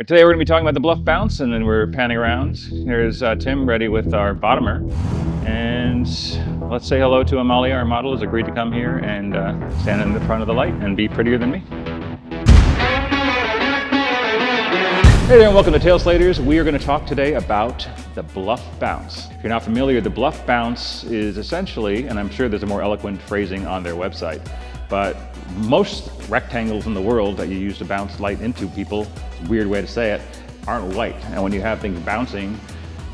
Today we're going to be talking about the Bluff Bounce, and then we're panning around. Here's Tim ready with our bottomer. And let's say hello to Amalia, our model, who's agreed to come here and stand in the front of the light and be prettier than me. Hey there, and welcome to Tail Slaters. We are going to talk today about the Bluff Bounce. If you're not familiar, the Bluff Bounce is essentially, and I'm sure there's a more eloquent phrasing on their website, but most rectangles in the world that you use to bounce light into people, weird way to say it, aren't white. And when you have things bouncing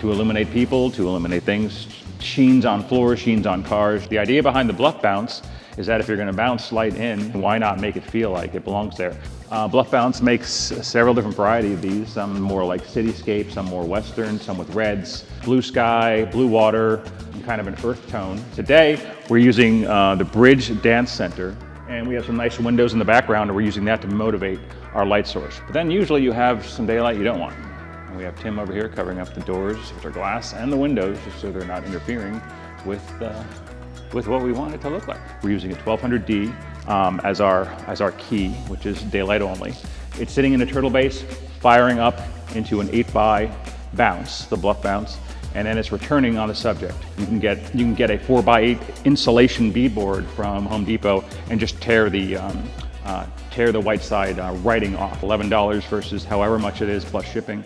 to illuminate people, to illuminate things, sheens on floors, sheens on cars, the idea behind the Bluff Bounce is that if you're going to bounce light in, why not make it feel like it belongs there? Bluff Bounce makes several different varieties of these, some more like cityscape, some more western, some with reds, blue sky, blue water, and kind of an earth tone. Today, we're using the Bridge Dance Center, and we have some nice windows in the background, and we're using that to motivate our light source. But then usually you have some daylight you don't want. And we have Tim over here covering up the doors, which are glass, and the windows, just so they're not interfering with what we want it to look like. We're using a 1200D as our key, which is daylight only. It's sitting in a turtle base, firing up into an 8x bounce, the Bluff Bounce, and then it's returning on the subject. You can get a 4x8 insulation beadboard from Home Depot and just tear the white side writing off. $11 versus however much it is plus shipping.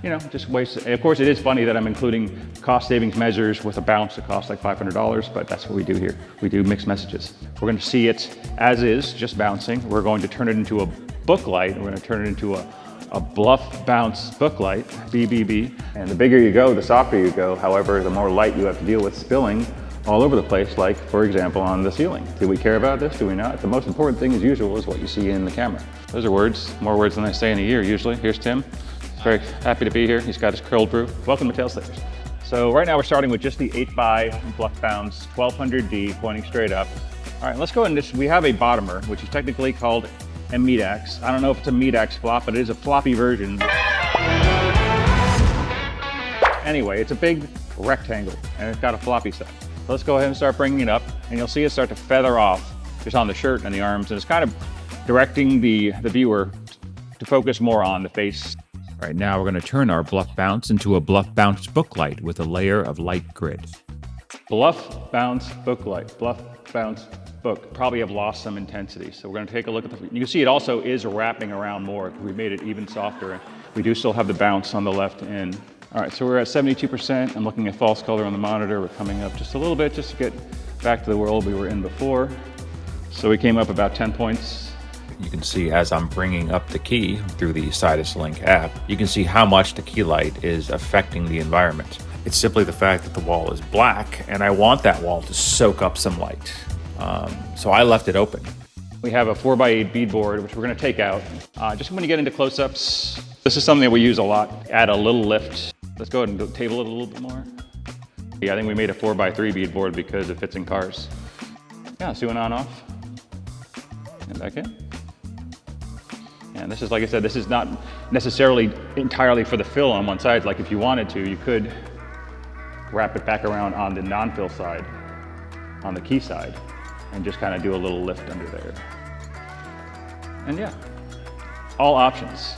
You know, just waste. Of course, it is funny that I'm including cost savings measures with a bounce that costs like $500, but that's what we do here. We do mixed messages. We're going to see it as is, just bouncing. We're going to turn it into a book light. We're going to turn it into a Bluff Bounce book light, BBB. And the bigger you go, the softer you go. However, the more light you have to deal with spilling all over the place, like, for example, on the ceiling. Do we care about this? Do we not? The most important thing, as usual, is what you see in the camera. Those are words, more words than I say in a year, usually. Here's Tim. Very happy to be here. He's got his curled brew. Welcome to Tail Slaters. So right now we're starting with just the 8x Bluff Bounce 1200D pointing straight up. All right, let's go into this. We have a bottomer, which is technically called a meat axe. I don't know if it's a meat axe flop, but it is a floppy version. Anyway, it's a big rectangle and it's got a floppy side. So let's go ahead and start bringing it up, and you'll see it start to feather off just on the shirt and the arms, and it's kind of directing the viewer to focus more on the face. All right, now we're going to turn our Bluff Bounce into a Bluff Bounce book light with a layer of light grid. Bluff Bounce book light, Bluff Bounce book. Probably have lost some intensity. So we're going to take a look at the, you can see it also is wrapping around more. We made it even softer. We do still have the bounce on the left end. All right, so we're at 72%. I'm looking at false color on the monitor. We're coming up just a little bit just to get back to the world we were in before. So we came up about 10 points. You can see as I'm bringing up the key through the Sidus Link app, you can see how much the key light is affecting the environment. It's simply the fact that the wall is black and I want that wall to soak up some light. So I left it open. We have a 4x8 beadboard, which we're going to take out. Just when you get into close-ups, this is something that we use a lot. Add a little lift. Let's go ahead and table it a little bit more. Yeah, I think we made a 4x3 beadboard because it fits in cars. Yeah, let's do an on-off. And back in. And this is, like I said, this is not necessarily entirely for the fill on one side. Like if you wanted to, you could wrap it back around on the non-fill side, on the key side, and just kind of do a little lift under there. And yeah, all options.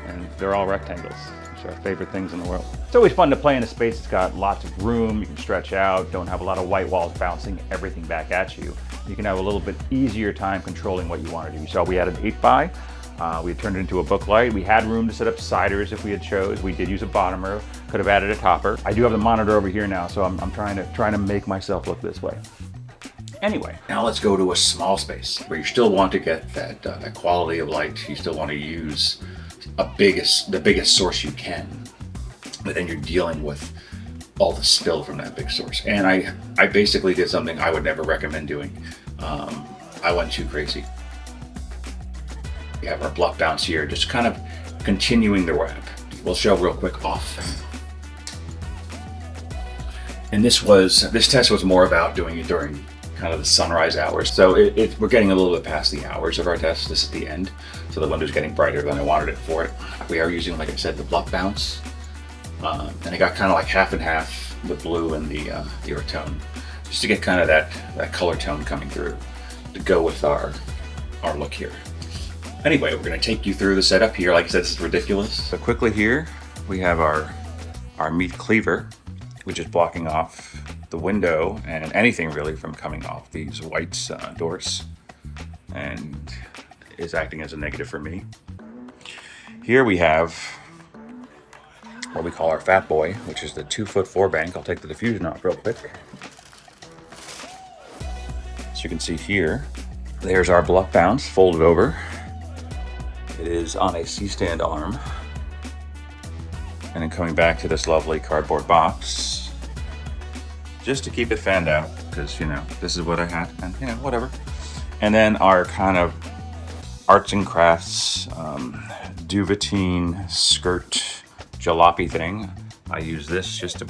And they're all rectangles, which are our favorite things in the world. It's always fun to play in a space that's got lots of room. You can stretch out, don't have a lot of white walls bouncing everything back at you. You can have a little bit easier time controlling what you want to do. So we had an 8x. We had turned it into a book light. We had room to set up siders if we had chose. We did use a bottomer, could have added a topper. I do have the monitor over here now, so I'm trying to make myself look this way. Anyway, now let's go to a small space where you still want to get that quality of light. You still want to use the biggest source you can, but then you're dealing with all the spill from that big source. And I basically did something I would never recommend doing. I went too crazy. We have our Bluff Bounce here, just kind of continuing the wrap. We'll show real quick off. And this test was more about doing it during kind of the sunrise hours. So we're getting a little bit past the hours of our test. This is the end. So the window's getting brighter than I wanted it for it. We are using, like I said, the Bluff Bounce. And I got kind of like half and half the blue and the earth tone, just to get kind of that color tone coming through to go with our look here. Anyway, we're going to take you through the setup here. Like I said, this is ridiculous. So quickly here, we have our Meat Cleaver, which is blocking off the window and anything really from coming off these white doors, and is acting as a negative for me. Here we have what we call our Fat Boy, which is the 2'4" bank. I'll take the diffusion off real quick. So you can see here, there's our Bluff Bounce folded over. It is on a C-stand arm. And then coming back to this lovely cardboard box, just to keep it fanned out, because, you know, this is what I had, and, you know, whatever. And then our kind of arts and crafts duvetine skirt jalopy thing. I use this just to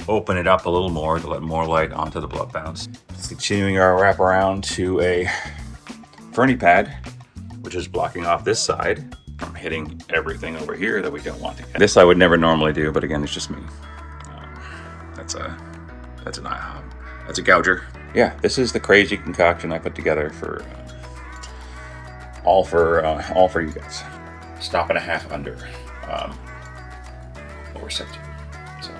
open it up a little more to let more light onto the Bluff Bounce. Continuing our wraparound to a Fernie pad, which is blocking off this side from hitting everything over here that we don't want to hit. This I would never normally do, but again, it's just me. That's a gouger. Yeah, this is the crazy concoction I put together for all for you guys. Stop and a half under what we're set to. So.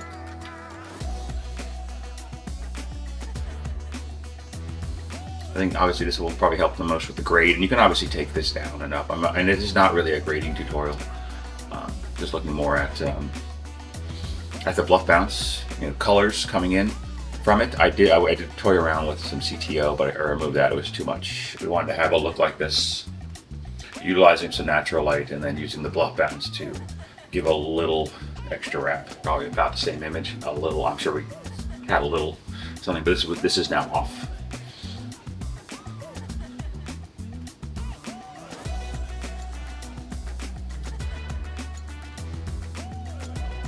I think obviously this will probably help the most with the grade, and you can obviously take this down and up. And it is not really a grading tutorial. Just looking more at the Bluff Bounce, you know, colors coming in from it. I did toy around with some CTO, but I removed that. It was too much. We wanted to have a look like this, utilizing some natural light, and then using the Bluff Bounce to give a little extra wrap. Probably about the same image. A little. I'm sure we had a little something, but this is now off.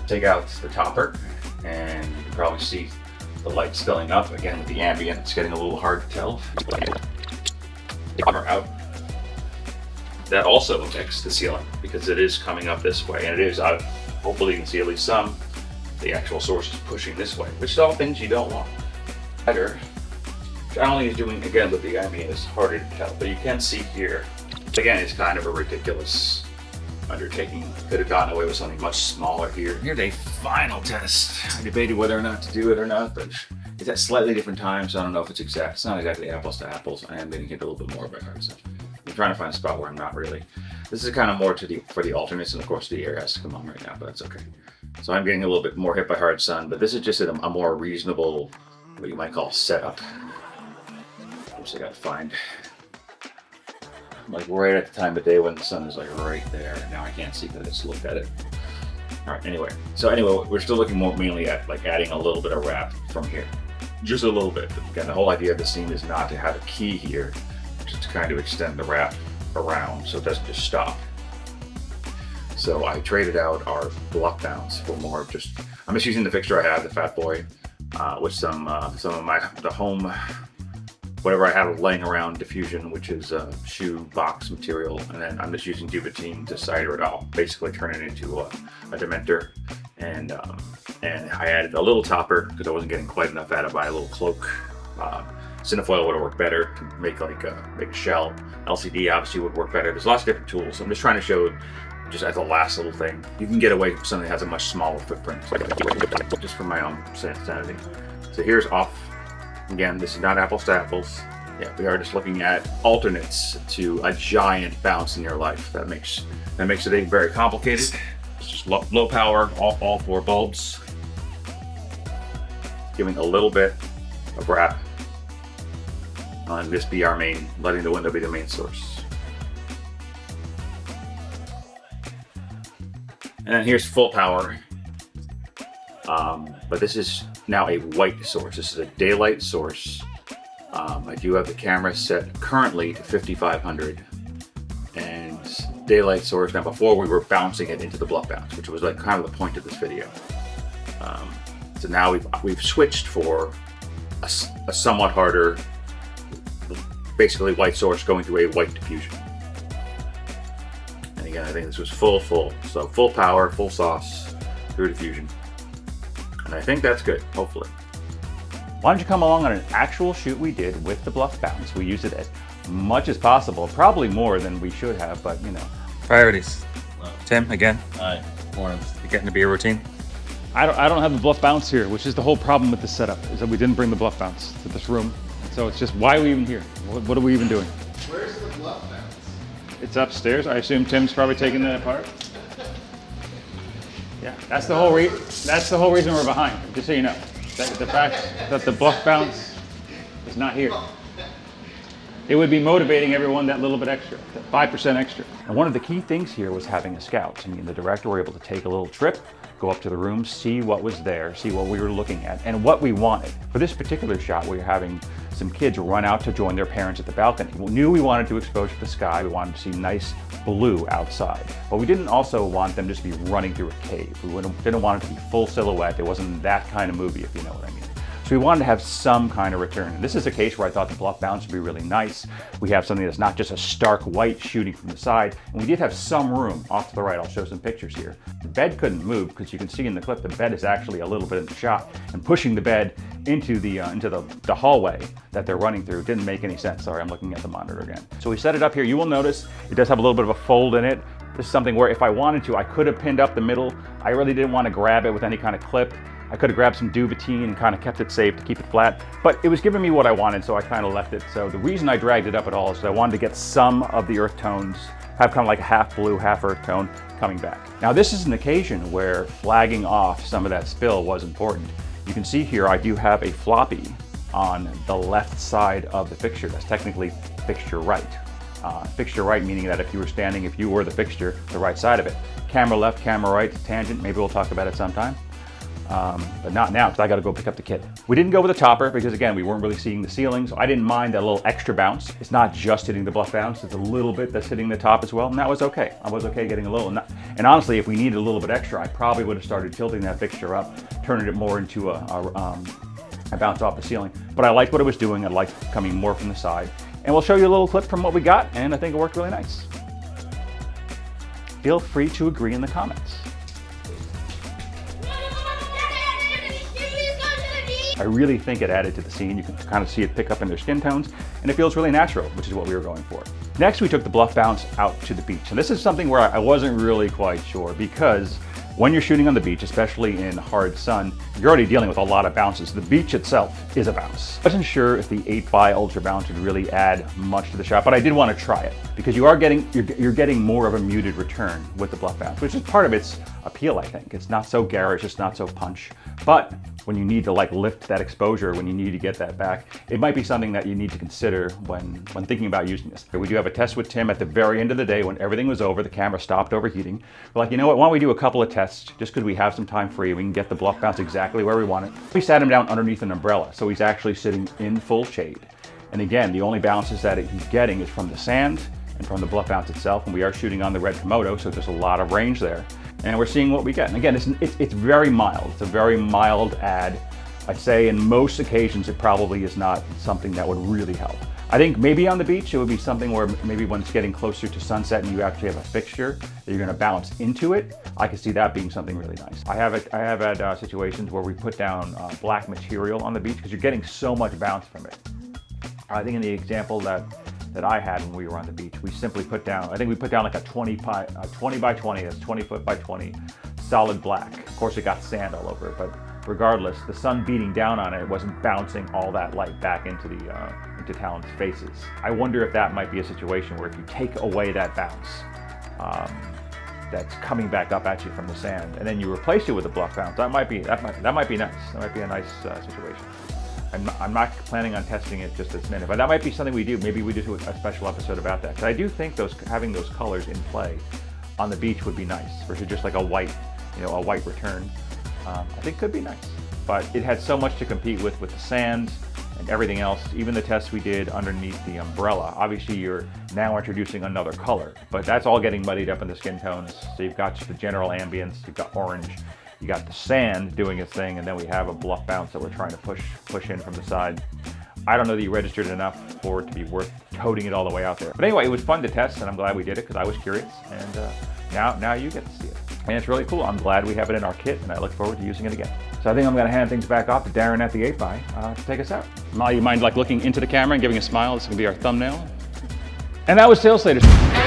Take out the topper, and you can probably see the light spilling up. Again, with the ambient, it's getting a little hard to tell. Topper out. That also affects the ceiling because it is coming up this way, and it is out. Hopefully you can see at least some. The actual source is pushing this way, which is all things you don't want. Better. Which not only is doing, again, with the ambient, it's harder to tell, but you can see here. Again, it's kind of a ridiculous undertaking. Could have gotten away with something much smaller here. Here's a final test. I debated whether or not to do it or not, but it's at slightly different times. So I don't know if it's exact. It's not exactly apples to apples. I am getting hit a little bit more by hard stuff. I'm trying to find a spot where I'm not really. This is kind of more for the alternates, and of course the air has to come on right now, but that's okay. So I'm getting a little bit more hit by hard sun, but this is just a more reasonable, what you might call setup. Oops, I gotta find. Like right at the time of day when the sun is like right there. Now I can't see because I just looked at it. All right, anyway. So we're still looking more mainly at like adding a little bit of wrap from here. Just a little bit. Again, the whole idea of the scene is not to have a key here, just to kind of extend the wrap around so it doesn't just stop. So I traded out our Bluff Bounce for more of just, I'm just using the fixture I have, the Fat Boy, with some of the home, whatever I have laying around diffusion, which is shoe box material, and then I'm just using duvetine to cider it all, basically turn it into a Dementor. And I added a little topper because I wasn't getting quite enough out of it. A little cloak. Cinefoil would have worked better to make like a shell. LCD obviously would work better. There's lots of different tools. I'm just trying to show, just as a last little thing, you can get away from something that has a much smaller footprint, just for my own sanity. So here's off. Again, this is not apples to apples. Yeah, we are just looking at alternates to a giant bounce in your life. That makes it very complicated. It's just low power, all 4 bulbs. Giving a little bit of wrap on this be our main, letting the window be the main source. And then here's full power. But this is now a white source. This is a daylight source. I do have the camera set currently to 5500 and daylight source. Now before we were bouncing it into the Bluff Bounce, which was like kind of the point of this video. So now we've switched for a somewhat harder, basically white source going through a white diffusion. And again, I think this was full. So full power, full sauce through diffusion. And I think that's good, hopefully. Why don't you come along on an actual shoot we did with the Bluff Bounce? We used it as much as possible. Probably more than we should have, but you know. Priorities. Tim, again, Hi, morning. you getting to be a routine? I don't have the Bluff Bounce here, which is the whole problem with the setup, is that we didn't bring the Bluff Bounce to this room. And so it's just, why are we even here? What are we even doing? Where's the Bluff Bounce? It's upstairs. I assume Tim's probably taking that apart. Yeah, that's the whole reason we're behind. Just so you know, the fact that the Bluff Bounce is not here. It would be motivating everyone that little bit extra, that 5% extra. And one of the key things here was having a scout. I mean, the director were able to take a little trip, go up to the room, see what was there, see what we were looking at, and what we wanted. For this particular shot, we were having some kids run out to join their parents at the balcony. We knew we wanted to expose the sky, we wanted to see nice blue outside. But we didn't also want them just to be running through a cave. We didn't want it to be full silhouette. It wasn't that kind of movie, if you know what I mean. So we wanted to have some kind of return. And this is a case where I thought the Bluff Bounce would be really nice. We have something that's not just a stark white shooting from the side. And we did have some room off to the right. I'll show some pictures here. The bed couldn't move because you can see in the clip, the bed is actually a little bit in the shot. And pushing the bed into the hallway that they're running through didn't make any sense. Sorry, I'm looking at the monitor again. So we set it up here. You will notice it does have a little bit of a fold in it. This is something where if I wanted to, I could have pinned up the middle. I really didn't want to grab it with any kind of clip. I could have grabbed some duvetine and kind of kept it safe to keep it flat, but it was giving me what I wanted, so I kind of left it. So the reason I dragged it up at all is I wanted to get some of the earth tones, have kind of like a half blue, half earth tone coming back. Now this is an occasion where flagging off some of that spill was important. You can see here I do have a floppy on the left side of the fixture. That's technically fixture right. Fixture right meaning that if you were the fixture, the right side of it. Camera left, camera right, tangent, maybe we'll talk about it sometime. But not now, because I got to go pick up the kid. We didn't go with a topper because, again, we weren't really seeing the ceiling, so I didn't mind that little extra bounce. It's not just hitting the Bluff Bounce, it's a little bit that's hitting the top as well, and that was okay. I was okay getting a little. And honestly, if we needed a little bit extra, I probably would have started tilting that fixture up, turning it more into a bounce off the ceiling. But I liked what it was doing. I liked coming more from the side. And we'll show you a little clip from what we got, and I think it worked really nice. Feel free to agree in the comments. I really think it added to the scene. You can kind of see it pick up in their skin tones, and it feels really natural, which is what we were going for. Next, we took the Bluff Bounce out to the beach. And this is something where I wasn't really quite sure, because when you're shooting on the beach, especially in hard sun, you're already dealing with a lot of bounces. The beach itself is a bounce. I wasn't sure if the 8x Ultra Bounce would really add much to the shot, but I did want to try it because you're getting more of a muted return with the Bluff Bounce, which is part of its appeal, I think. It's not so garish, it's not so punch, but when you need to like lift that exposure, when you need to get that back, it might be something that you need to consider when thinking about using this. We do have a test with Tim at the very end of the day when everything was over, the camera stopped overheating. We're like, you know what, why don't we do a couple of tests just because we have some time free, we can get the Bluff Bounce exactly where we want it. We sat him down underneath an umbrella, so he's actually sitting in full shade. And again, the only bounces that he's getting is from the sand and from the Bluff Bounce itself, and we are shooting on the red Komodo, so there's a lot of range there. And we're seeing what we get. And again, it's very mild. It's a very mild add. I'd say in most occasions, it probably is not something that would really help. I think maybe on the beach, it would be something where maybe when it's getting closer to sunset and you actually have a fixture that you're gonna bounce into it, I could see that being something really nice. I have had situations where we put down black material on the beach because you're getting so much bounce from it. I think in the example that I had when we were on the beach, we simply put down, I think we put down like a 20 by 20, that's 20 foot by 20, solid black. Of course, it got sand all over it, but regardless, the sun beating down on it wasn't bouncing all that light back into talent's faces. I wonder if that might be a situation where if you take away that bounce, that's coming back up at you from the sand, and then you replace it with a Bluff Bounce, that might be nice. That might be a nice situation. I'm not planning on testing it just this minute, but that might be something we do. Maybe we do a special episode about that. Because I do think having those colors in play on the beach would be nice versus just like a white return. I think could be nice. But it had so much to compete with the sand and everything else. Even the tests we did underneath the umbrella. Obviously, you're now introducing another color, but that's all getting muddied up in the skin tones. So you've got just the general ambience. You've got orange. You got the sand doing its thing, and then we have a Bluff Bounce that we're trying to push in from the side. I don't know that you registered enough for it to be worth toting it all the way out there. But anyway, it was fun to test, and I'm glad we did it because I was curious, and now you get to see it. And it's really cool. I'm glad we have it in our kit, and I look forward to using it again. So I think I'm going to hand things back off to Darren at the 8x to take us out. Molly, you mind like looking into the camera and giving a smile? This is going to be our thumbnail. And that was Tail Slaters.